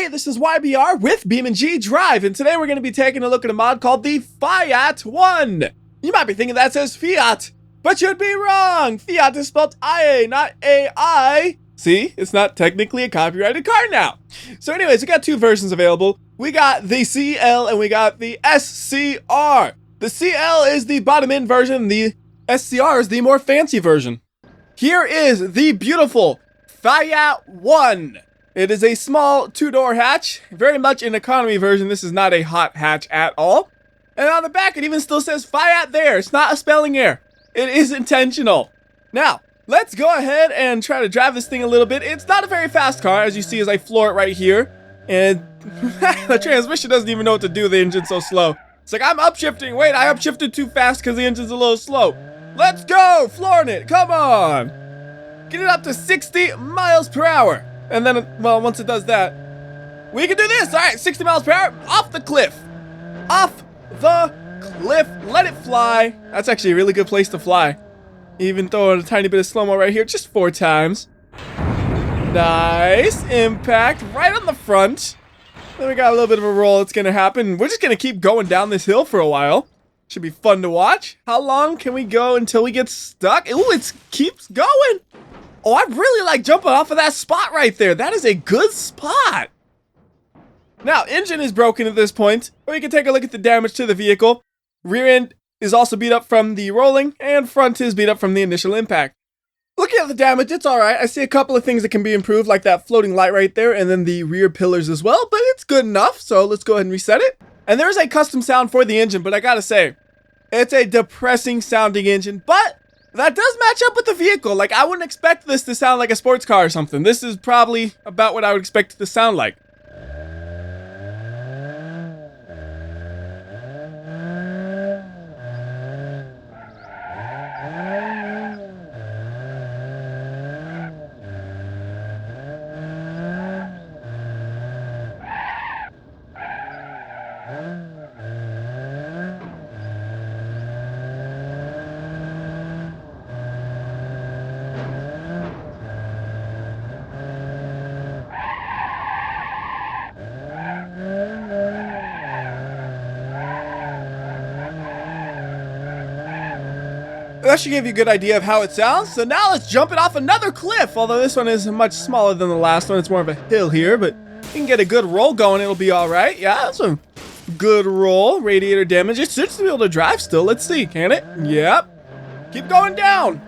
Hey, this is WhyBeAre with BeamNG.drive, and today we're going to be taking a look at a mod called the Fiat One. You might be thinking that says Fiat, but you'd be wrong. Fiat is spelled IA, not AI. See, it's not technically a copyrighted car now. So anyways, we got two versions available. We got the CL and we got the SCR. The CL is the bottom-end version. The SCR is the more fancy version. Here is the beautiful Fiat One. It is a small two-door hatch, very much an economy version. This is not a hot hatch at all. And on the back, it even still says Fiat there. It's not a spelling error. It is intentional. Now, let's go ahead and try to drive this thing a little bit. It's not a very fast car, as you see as I floor it right here. And the transmission doesn't even know what to do. The engine's so slow. It's like, I'm upshifting. Wait, I upshifted too fast because the engine's a little slow. Let's go, flooring it. Come on. Get it up to 60 miles per hour. And then, well, once it does that, we can do this. All right, 60 miles per hour, off the cliff. Off the cliff, let it fly. That's actually a really good place to fly. Even throwing a tiny bit of slow-mo right here, just 4 times. Nice impact right on the front. Then we got a little bit of a roll that's gonna happen. We're just gonna keep going down this hill for a while. Should be fun to watch. How long can we go until we get stuck? Ooh, it keeps going. Oh, I really like jumping off of that spot right there. That is a good spot. Now, engine is broken at this point, but we can take a look at the damage to the vehicle. Rear end is also beat up from the rolling, and front is beat up from the initial impact. Looking at the damage, it's alright. I see a couple of things that can be improved, like that floating light right there, and then the rear pillars as well, but it's good enough, so let's go ahead and reset it. And there's a custom sound for the engine, but I gotta say, it's a depressing sounding engine, but that does match up with the vehicle. Like, I wouldn't expect this to sound like a sports car or something. This is probably about what I would expect it to sound like. That should give you a good idea of how it sounds. So now let's jump it off another cliff. Although this one is much smaller than the last one. It's more of a hill here, but you can get a good roll going. It'll be all right. Yeah, that's a good roll. Radiator damage. It should be able to drive still. Let's see. Can it? Yep. Keep going down.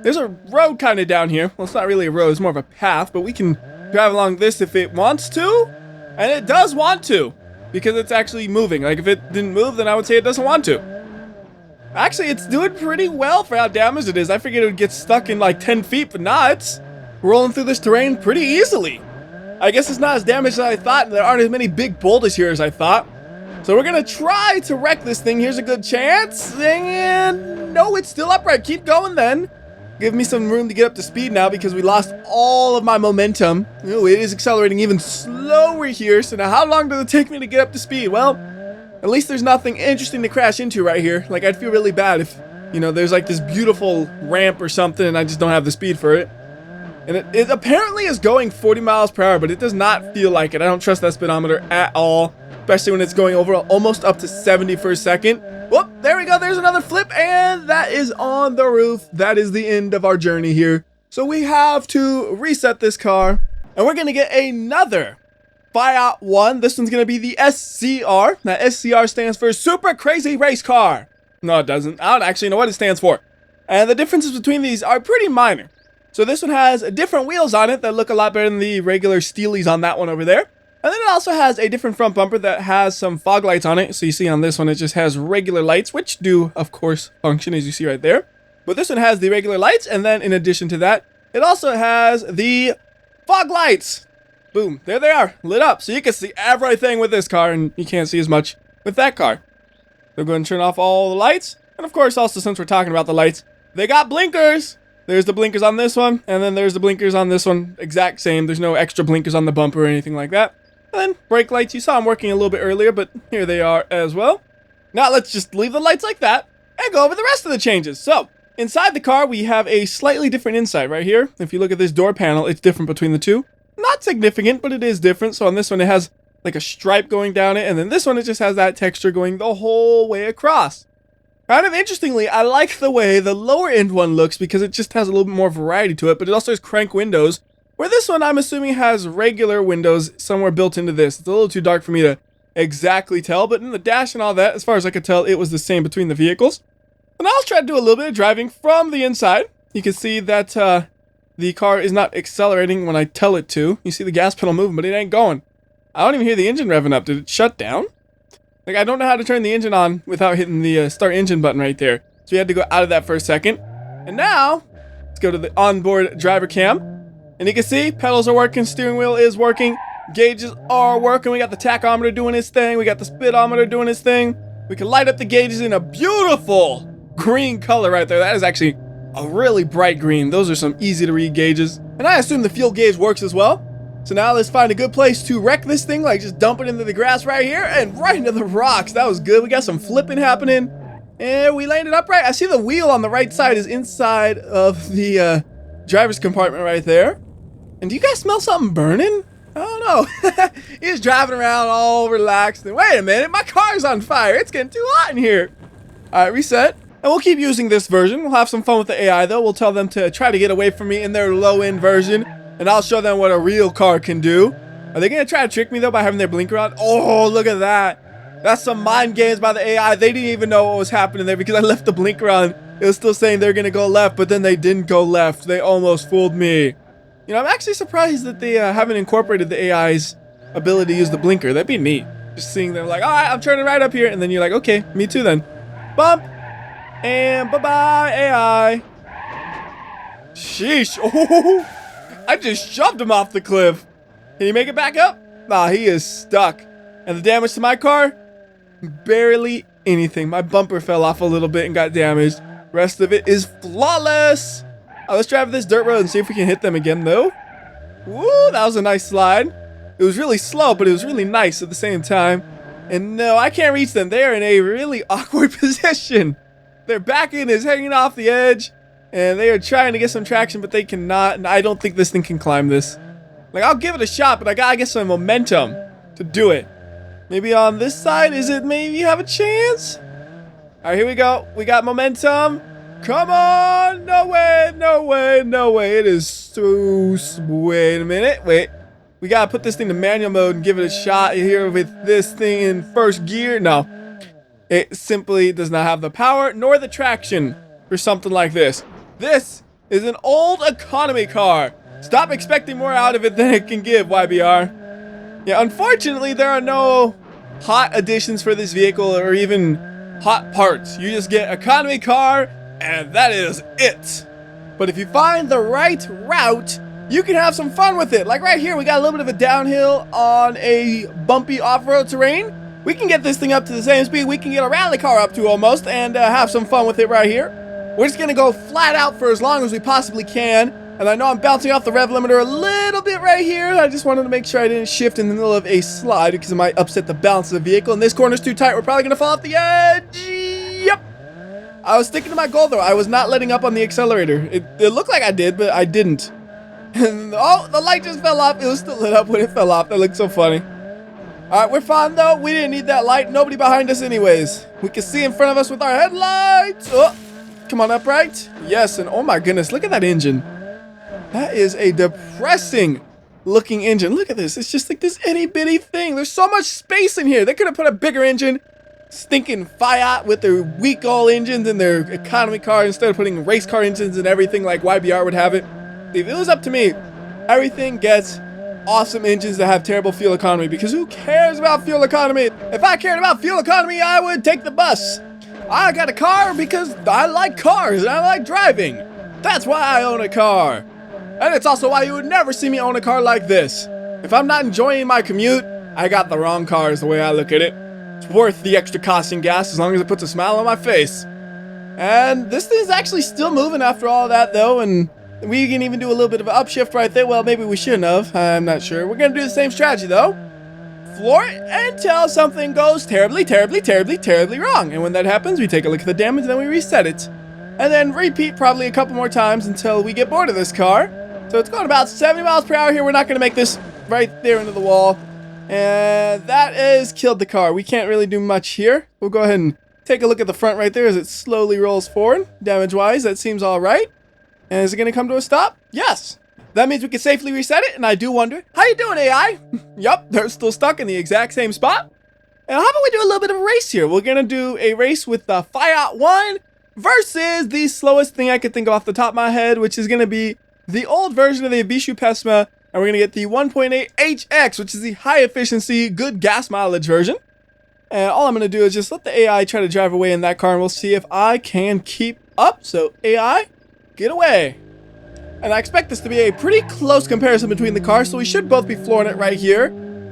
There's a road kind of down here. Well, it's not really a road. It's more of a path, but we can drive along this if it wants to. And it does want to, because it's actually moving. Like, if it didn't move, then I would say it doesn't want to. Actually, it's doing pretty well for how damaged it is. I figured it would get stuck in like 10 feet, but nah, it's rolling through this terrain pretty easily. I guess it's not as damaged as I thought, and there aren't as many big boulders here as I thought. So we're gonna try to wreck this thing. Here's a good chance. And no, it's still upright. Keep going then. Give me some room to get up to speed now because we lost all of my momentum. Ooh, it is accelerating even slower here. So now how long does it take me to get up to speed? Well, at least there's nothing interesting to crash into right here. Like, I'd feel really bad if, you know, there's like this beautiful ramp or something and I just don't have the speed for it. And it apparently is going 40 miles per hour, but it does not feel like it. I don't trust that speedometer at all, especially when it's going over almost up to 70 per second. Whoop, there we go. There's another flip, and that is on the roof. That is the end of our journey here. So we have to reset this car, and we're going to get another Fiat One. This one's going to be the SCR. Now, SCR stands for Super Crazy Race Car. No, it doesn't. I don't actually know what it stands for. And the differences between these are pretty minor. So this one has different wheels on it that look a lot better than the regular Steelies on that one over there. And then it also has a different front bumper that has some fog lights on it. So you see on this one, it just has regular lights, which do, of course, function as you see right there. But this one has the regular lights. And then in addition to that, it also has the fog lights. Boom, there they are, lit up. So you can see everything with this car, and you can't see as much with that car. So go ahead and turn off all the lights. And of course, also, since we're talking about the lights, they got blinkers. There's the blinkers on this one, and then there's the blinkers on this one. Exact same. There's no extra blinkers on the bumper or anything like that. And then brake lights. You saw them working a little bit earlier, but here they are as well. Now let's just leave the lights like that and go over the rest of the changes. So inside the car, we have a slightly different inside right here. If you look at this door panel, it's different between the two. Not significant, but it is different. So on this one, it has like a stripe going down it, and then this one, it just has that texture going the whole way across. Kind of interestingly, I like the way the lower end one looks because it just has a little bit more variety to it, but it also has crank windows, where this one I'm assuming has regular windows somewhere built into this. It's a little too dark for me to exactly tell, but in the dash and all that, as far as I could tell, it was the same between the vehicles. And I'll try to do a little bit of driving from the inside. You can see that the car is not accelerating when I tell it to. You see the gas pedal moving, but it ain't going. I don't even hear the engine revving up. Did it shut down? Like, I don't know how to turn the engine on without hitting the start engine button right there. So we had to go out of that for a second. And now, let's go to the onboard driver cam. And you can see, pedals are working, steering wheel is working, gauges are working. We got the tachometer doing its thing. We got the speedometer doing its thing. We can light up the gauges in a beautiful green color right there. That is actually a really bright green. Those are some easy to read gauges. And I assume the fuel gauge works as well. So now let's find a good place to wreck this thing, like just dump it into the grass right here and right into the rocks. That was good. We got some flipping happening and we landed upright. I see the wheel on the right side is inside of the driver's compartment right there. And do you guys smell something burning? I don't know. He's driving around all relaxed and wait a minute, my car's on fire. It's getting too hot in here. All right, reset. And we'll keep using this version. We'll have some fun with the AI though. We'll tell them to try to get away from me in their low-end version. And I'll show them what a real car can do. Are they gonna try to trick me though by having their blinker on? Oh, look at that. That's some mind games by the AI. They didn't even know what was happening there because I left the blinker on. It was still saying they're gonna go left, but then they didn't go left. They almost fooled me. You know, I'm actually surprised that they haven't incorporated the AI's ability to use the blinker. That'd be neat. Just seeing them like, all right, I'm turning right up here. And then you're like, okay, me too then. Bump. And bye-bye, AI. Sheesh. Oh. I just shoved him off the cliff. Can he make it back up? Nah, he is stuck. And the damage to my car? Barely anything. My bumper fell off a little bit and got damaged. Rest of it is flawless. Let's drive this dirt road and see if we can hit them again, though. Woo, that was a nice slide. It was really slow, but it was really nice at the same time. And no, I can't reach them. They are in a really awkward position. Their back end is hanging off the edge. And they are trying to get some traction, but they cannot. And I don't think this thing can climb this. Like, I'll give it a shot, but I gotta get some momentum to do it. Maybe on this side, is it maybe have a chance? All right, here we go. We got momentum. Come on. No way, no way, no way. It is so... Wait a minute. Wait. We gotta put this thing to manual mode and give it a shot here with this thing in first gear. No. It simply does not have the power nor the traction for something like this. This is an old economy car. Stop expecting more out of it than it can give, WhyBeAre. Yeah, unfortunately, there are no hot additions for this vehicle or even hot parts. You just get economy car, and that is it. But if you find the right route, you can have some fun with it. Like right here, we got a little bit of a downhill on a bumpy off-road terrain. We can get this thing up to the same speed we can get a rally car up to almost and have some fun with it right here. We're just gonna go flat out for as long as we possibly can. And I know I'm bouncing off the rev limiter a little bit right here. I just wanted to make sure I didn't shift in the middle of a slide because it might upset the balance of the vehicle. And this corner's too tight. We're probably gonna fall off the edge. Yep. I was sticking to my goal though. I was not letting up on the accelerator. It looked like I did, but I didn't. And oh, the light just fell off. It was still lit up when it fell off. That looked so funny. All right, we're fine though. We didn't need that light. Nobody behind us anyways. We can see in front of us with our headlights. Oh. Come on, upright. Yes, and oh my goodness, look at that engine. That is a depressing looking engine. Look at this. It's just like this itty bitty thing. There's so much space in here. They could have put a bigger engine. Stinking Fiat with their weak all engines in their economy car instead of putting race car engines and everything like WhyBeAre would have it. If it was up to me, everything gets awesome engines that have terrible fuel economy because who cares about fuel economy? If I cared about fuel economy, I would take the bus. I got a car because I like cars and I like driving. That's why I own a car. And it's also why you would never see me own a car like this. If I'm not enjoying my commute, I got the wrong car is the way I look at it. It's worth the extra cost in gas as long as it puts a smile on my face. And this thing's actually still moving after all that though, and we can even do a little bit of an upshift right there. Well, maybe we shouldn't have. I'm not sure. We're gonna do the same strategy though. Floor it until something goes terribly, terribly, terribly, terribly wrong. And when that happens, we take a look at the damage, and then we reset it. And then repeat probably a couple more times until we get bored of this car. So it's going about 70 miles per hour here. We're not going to make this right there into the wall. And that has killed the car. We can't really do much here. We'll go ahead and take a look at the front right there as it slowly rolls forward. Damage-wise, that seems all right. And is it going to come to a stop? Yes. That means we can safely reset it. And I do wonder, how you doing, AI? Yup, they're still stuck in the exact same spot. And how about we do a little bit of a race here? We're going to do a race with the Fiat One versus the slowest thing I could think of off the top of my head, which is going to be the old version of the Ibishu Pesma. And we're going to get the 1.8 HX, which is the high efficiency, good gas mileage version. And all I'm going to do is just let the AI try to drive away in that car, and we'll see if I can keep up. So AI, get away. And I expect this to be a pretty close comparison between the cars, so we should both be flooring it right here.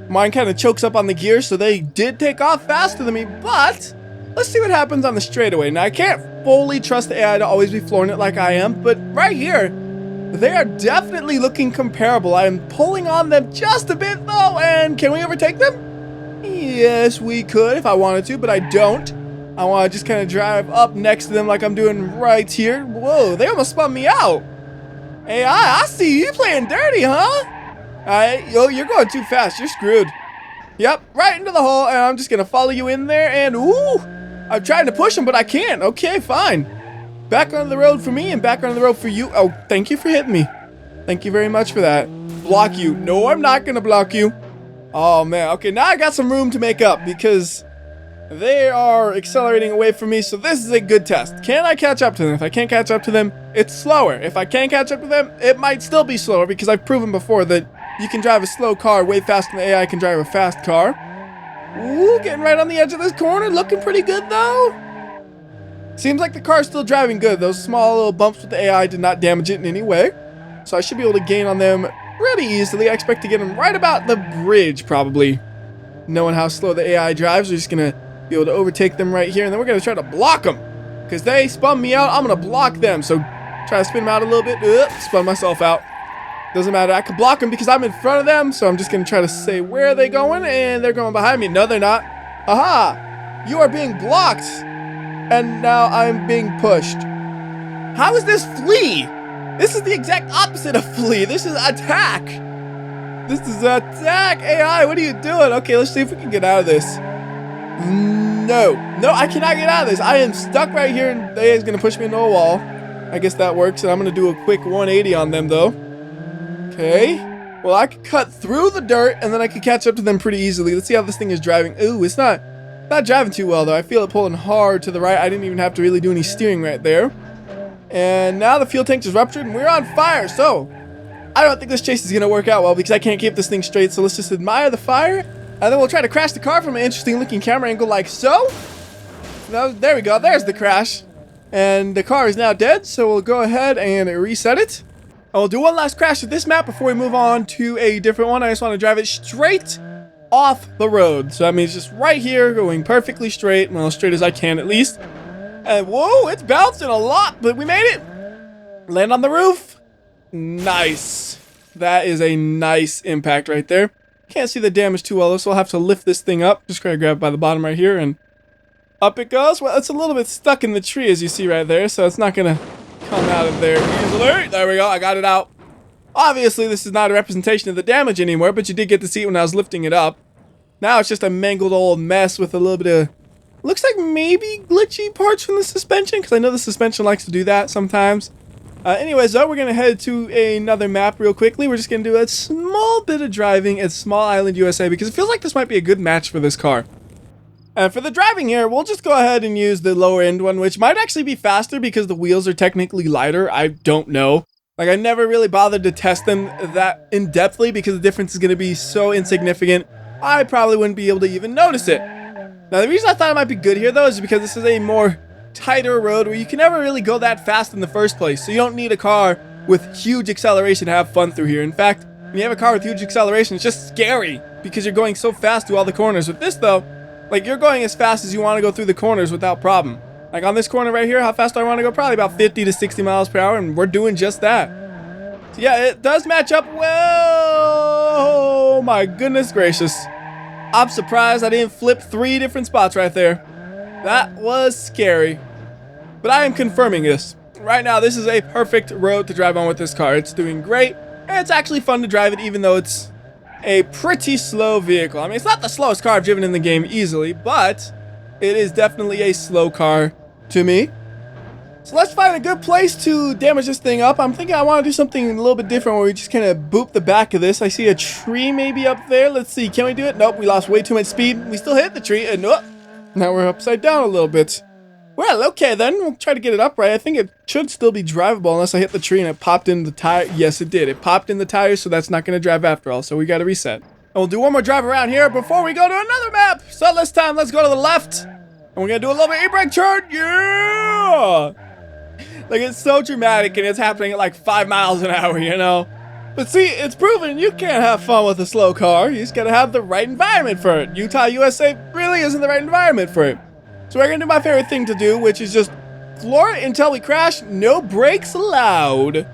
Mine kind of chokes up on the gears, so they did take off faster than me, but let's see what happens on the straightaway. Now, I can't fully trust the AI to always be flooring it like I am, but right here, they are definitely looking comparable. I am pulling on them just a bit, though, and can we overtake them? Yes, we could if I wanted to, but I don't. I want to just kind of drive up next to them like I'm doing right here. Whoa, they almost spun me out. AI, I see you playing dirty, huh? Alright, yo, you're going too fast. You're screwed. Yep, right into the hole, and I'm just going to follow you in there, and ooh, I'm trying to push him, but I can't. Okay, fine. Back on the road for me and back on the road for you. Oh, thank you for hitting me. Thank you very much for that. Block you. No, I'm not going to block you. Oh, man. Okay, now I got some room to make up because they are accelerating away from me, so this is a good test. Can I catch up to them? If I can't catch up to them, it's slower. If I can't catch up to them, it might still be slower because I've proven before that you can drive a slow car way faster than the AI can drive a fast car. Ooh, getting right on the edge of this corner. Looking pretty good, though. Seems like the car's still driving good. Those small little bumps with the AI did not damage it in any way. So I should be able to gain on them pretty easily. I expect to get them right about the bridge, probably. Knowing how slow the AI drives, we're just going to be able to overtake them right here. And then we're going to try to block them. Because they spun me out, I'm going to block them. So try to spin them out a little bit. Spun myself out. Doesn't matter. I can block them because I'm in front of them. So I'm just going to try to say, where are they going? And they're going behind me. No, they're not. Aha! You are being blocked. And now I'm being pushed. How is this flee? This is the exact opposite of flee. This is attack. This is attack. AI, what are you doing? Okay, let's see if we can get out of this. No, I cannot get out of this. I am stuck right here, and the AI is going to push me into a wall. I guess that works, and I'm going to do a quick 180 on them, though. Okay. Well, I could cut through the dirt, and then I could catch up to them pretty easily. Let's see how this thing is driving. Ooh, it's not driving too well, though. I feel it pulling hard to the right. I didn't even have to really do any steering right there. And now the fuel tank is ruptured, and we're on fire. So, I don't think this chase is going to work out well because I can't keep this thing straight. So let's just admire the fire. And then we'll try to crash the car from an interesting looking camera angle like so. There we go. There's the crash. And the car is now dead. So we'll go ahead and reset it. And we'll do one last crash with this map before we move on to a different one. I just want to drive it straight off the road. So that means just right here, going perfectly straight. Well, as straight as I can at least. And whoa, it's bouncing a lot, but we made it. Land on the roof. Nice. That is a nice impact right there. Can't see the damage too well, so I'll have to lift this thing up. Just gonna grab it by the bottom right here, and up it goes. Well, it's a little bit stuck in the tree, as you see right there, so it's not gonna come out of there easily. There we go, I got it out. Obviously, this is not a representation of the damage anymore, but you did get to see it when I was lifting it up. Now it's just a mangled old mess with a little bit of, looks like maybe glitchy parts from the suspension, because I know the suspension likes to do that sometimes. Anyways, though, we're going to head to another map real quickly. We're just going to do a small bit of driving at Small Island, USA, because it feels like this might be a good match for this car. And for the driving here, we'll just go ahead and use the lower end one, which might actually be faster because the wheels are technically lighter. I don't know. Like, I never really bothered to test them that in-depthly because the difference is going to be so insignificant, I probably wouldn't be able to even notice it. Now, the reason I thought it might be good here, though, is because this is a more tighter road where you can never really go that fast in the first place. So you don't need a car with huge acceleration to have fun through here. In fact, when you have a car with huge acceleration, it's just scary because you're going so fast through all the corners. With this, though, like, you're going as fast as you want to go through the corners without problem. Like, on this corner right here, how fast do I want to go? Probably about 50 to 60 miles per hour, and we're doing just that. So yeah, it does match up well. Oh my goodness gracious. I'm surprised I didn't flip 3 different spots right there. That was scary. But I am confirming this. Right now, this is a perfect road to drive on with this car. It's doing great. And it's actually fun to drive it, even though it's a pretty slow vehicle. I mean, it's not the slowest car I've driven in the game easily, but it is definitely a slow car to me. So let's find a good place to damage this thing up. I'm thinking I want to do something a little bit different where we just kind of boop the back of this. I see a tree maybe up there. Let's see. Can we do it? Nope. We lost way too much speed. We still hit the tree. And nope. Now we're upside down a little bit. Well, okay then. We'll try to get it upright. I think it should still be drivable unless I hit the tree and it popped in the tire. Yes, it did. It popped in the tires, so that's not going to drive after all. So we got to reset. And we'll do one more drive around here before we go to another map. So this time, let's go to the left. And we're going to do a little bit e-brake turn. Yeah! Like, it's so dramatic, and it's happening at like 5 miles an hour, you know? But see, it's proven you can't have fun with a slow car. You just gotta have the right environment for it. Utah, USA really isn't the right environment for it. So we're gonna do my favorite thing to do, which is just floor it until we crash, no brakes allowed.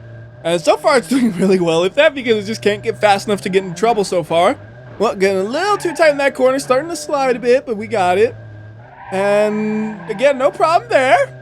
And so far, it's doing really well. If that because it just can't get fast enough to get in trouble so far. Well, getting a little too tight in that corner, starting to slide a bit, but we got it. And again, no problem there.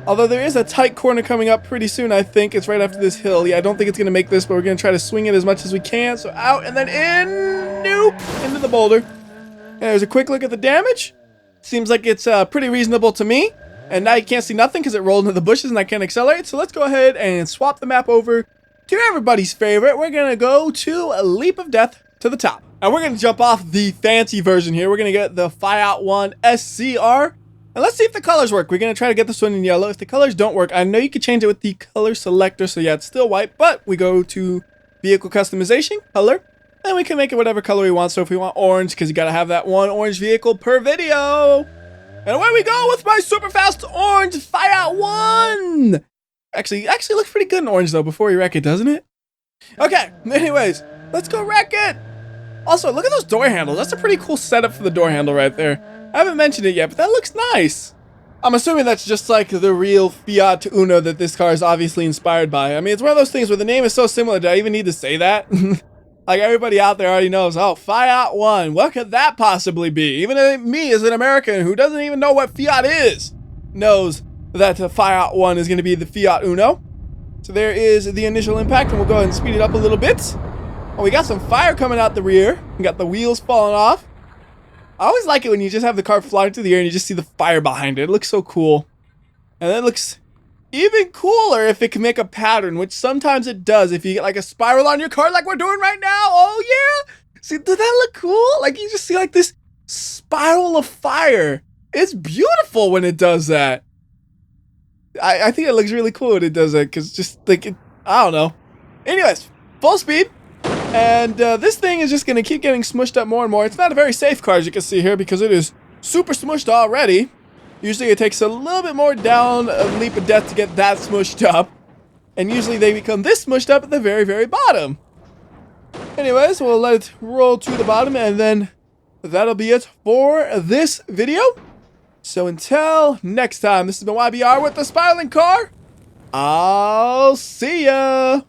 Although there is a tight corner coming up pretty soon, I think. It's right after this hill. Yeah, I don't think it's going to make this, but we're going to try to swing it as much as we can. So out and then in. Nope. Into the boulder. And there's a quick look at the damage. Seems like it's pretty reasonable to me. And now you can't see nothing because it rolled into the bushes and I can't accelerate. So let's go ahead and swap the map over to everybody's favorite. We're going to go to a leap of death to the top. And we're going to jump off the fancy version here. We're going to get the Fiat One SCR. And let's see if the colors work. We're going to try to get this one in yellow. If the colors don't work, I know you can change it with the color selector. So yeah, it's still white, but we go to vehicle customization, color, and we can make it whatever color we want. So if we want orange, because you got to have that one orange vehicle per video. And away we go with my super fast orange Fiat One. Actually looks pretty good in orange though before you wreck it, doesn't it? Okay, anyways, let's go wreck it. Also, look at those door handles. That's a pretty cool setup for the door handle right there. I haven't mentioned it yet, but that looks nice. I'm assuming that's just like the real Fiat Uno that this car is obviously inspired by. I mean, it's one of those things where the name is so similar. Do I even need to say that? Like everybody out there already knows, oh, Fiat One. What could that possibly be? Even me as an American who doesn't even know what Fiat is knows that the Fiat One is going to be the Fiat Uno. So there is the initial impact, and we'll go ahead and speed it up a little bit. Oh, we got some fire coming out the rear. We got the wheels falling off. I always like it when you just have the car flying through the air and you just see the fire behind it. It looks so cool. And then it looks even cooler if it can make a pattern, which sometimes it does. If you get like a spiral on your car like we're doing right now. Oh, yeah. See, does that look cool? Like you just see like this spiral of fire. It's beautiful when it does that. I think it looks really cool when it does that because just like, I don't know. Anyways, full speed. And this thing is just going to keep getting smushed up more and more. It's not a very safe car, as you can see here, because it is super smushed already. Usually it takes a little bit more down a leap of death to get that smushed up. And usually they become this smushed up at the very, very bottom. Anyways, we'll let it roll to the bottom, and then that'll be it for this video. So until next time, this has been WhyBeAre with the Spiraling Car. I'll see ya!